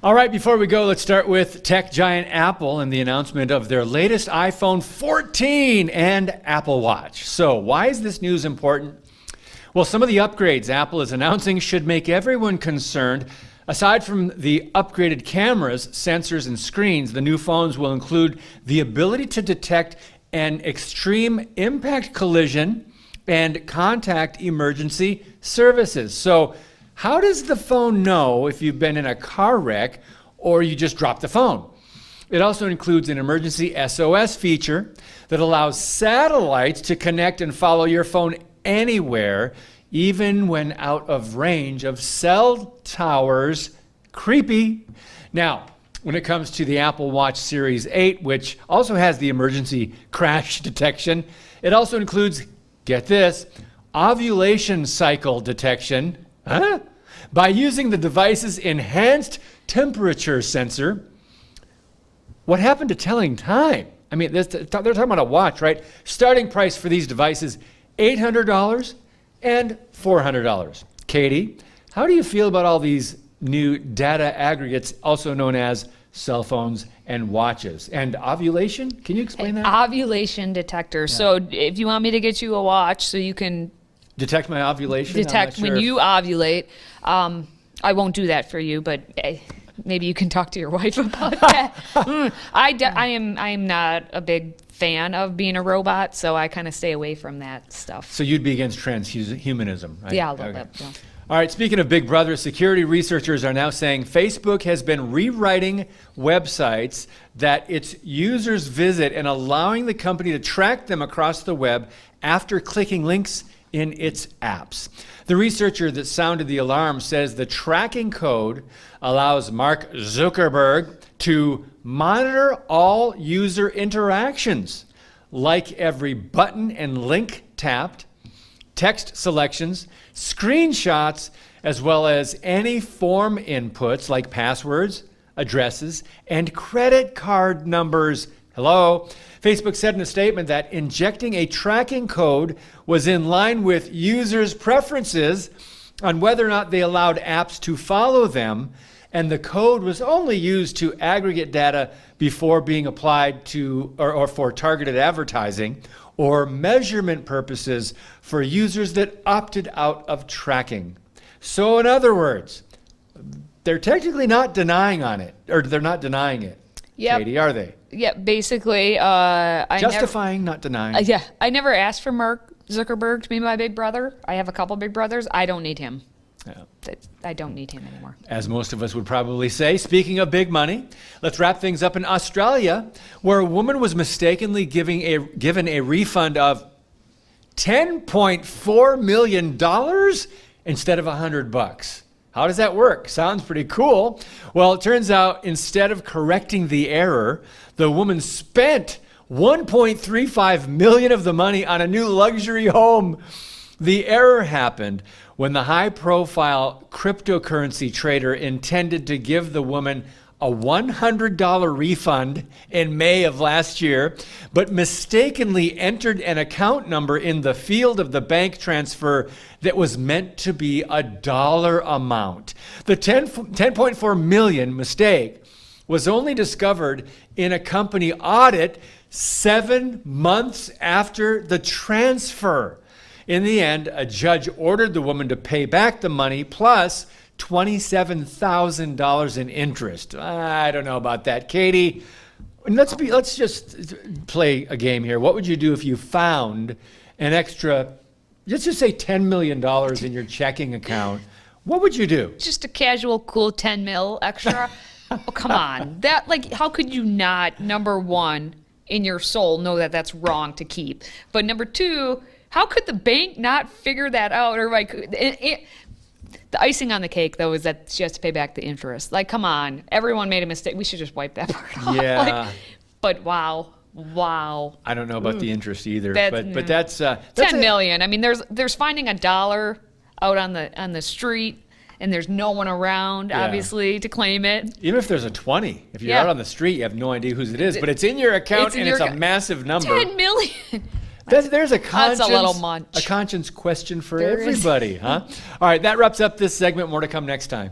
All right, before we go, let's start with tech giant Apple and the announcement of their latest iPhone 14 and Apple Watch. So why is this news important? Well, some of the upgrades Apple is announcing should make everyone concerned. Aside from the upgraded cameras, sensors, and screens, the new phones will include the ability to detect an extreme impact collision and contact emergency services. So how does the phone know if you've been in a car wreck or you just dropped the phone? It also includes an emergency SOS feature that allows satellites to connect and follow your phone anywhere, even when out of range of cell towers. Creepy. Now, when it comes to the Apple Watch Series 8, which also has the emergency crash detection, it also includes, get this, ovulation cycle detection. Huh? By using the device's enhanced temperature sensor. What happened to telling time? I mean, they're talking about a watch, right? Starting price for these devices, $800 and $400. Katie, how do you feel about all these new data aggregates, also known as cell phones and watches? And ovulation? Can you explain that? Ovulation detector. Yeah. So if you want me to get you a watch so you can detect my ovulation? Detect when you ovulate. I won't do that for you, but maybe you can talk to your wife about that. I am not a big fan of being a robot, so I kind of stay away from that stuff. So you'd be against transhumanism, right? Yeah, a little bit. Yeah. All right, speaking of Big Brother, security researchers are now saying Facebook has been rewriting websites that its users visit and allowing the company to track them across the web after clicking links in its apps. The researcher that sounded the alarm says the tracking code allows Mark Zuckerberg to monitor all user interactions, like every button and link tapped, text selections, screenshots, as well as any form inputs like passwords, addresses, and credit card numbers. Hello? Facebook said in a statement that injecting a tracking code was in line with users' preferences on whether or not they allowed apps to follow them, and the code was only used to aggregate data before being applied to or for targeted advertising or measurement purposes for users that opted out of tracking. So in other words, they're technically not denying on it, or they're not denying it. Yep. Katie, are they? Yeah, basically. Justifying, not denying. Yeah, I never asked for Mark Zuckerberg to be my big brother. I have a couple big brothers. I don't need him. Yeah. I don't need him anymore. As most of us would probably say. Speaking of big money, let's wrap things up in Australia, where a woman was mistakenly given a refund of $10.4 million instead of $100. How does that work? Sounds pretty cool. Well, it turns out instead of correcting the error, the woman spent $1.35 million of the money on a new luxury home. The error happened when the high-profile cryptocurrency trader intended to give the woman a $100 refund in May of last year, but mistakenly entered an account number in the field of the bank transfer that was meant to be a dollar amount. The $10.4 million mistake was only discovered in a company audit 7 months after the transfer. In the end, a judge ordered the woman to pay back the money plus $27,000 in interest. I don't know about that, Katie. Let's just play a game here. What would you do if you found an extra, let's just say $10 million in your checking account? What would you do? Just a casual, cool 10 mil extra. Oh, come on. That, like, how could you not, number one, in your soul know that that's wrong to keep? But number two, how could the bank not figure that out? Or like, the icing on the cake, though, is that she has to pay back the interest. Like, come on. Everyone made a mistake. We should just wipe that part off. Yeah. Like, but wow. I don't know about the interest either. But that's $10 million. I mean, there's finding a dollar out on the street, and there's no one around, obviously, to claim it. Even if there's a 20, if you're out on the street, you have no idea whose it is. But it's in your account, and it's a massive number. $10 million. There's a conscience, that's a little much. A conscience question for everybody, huh? All right, that wraps up this segment. More to come next time.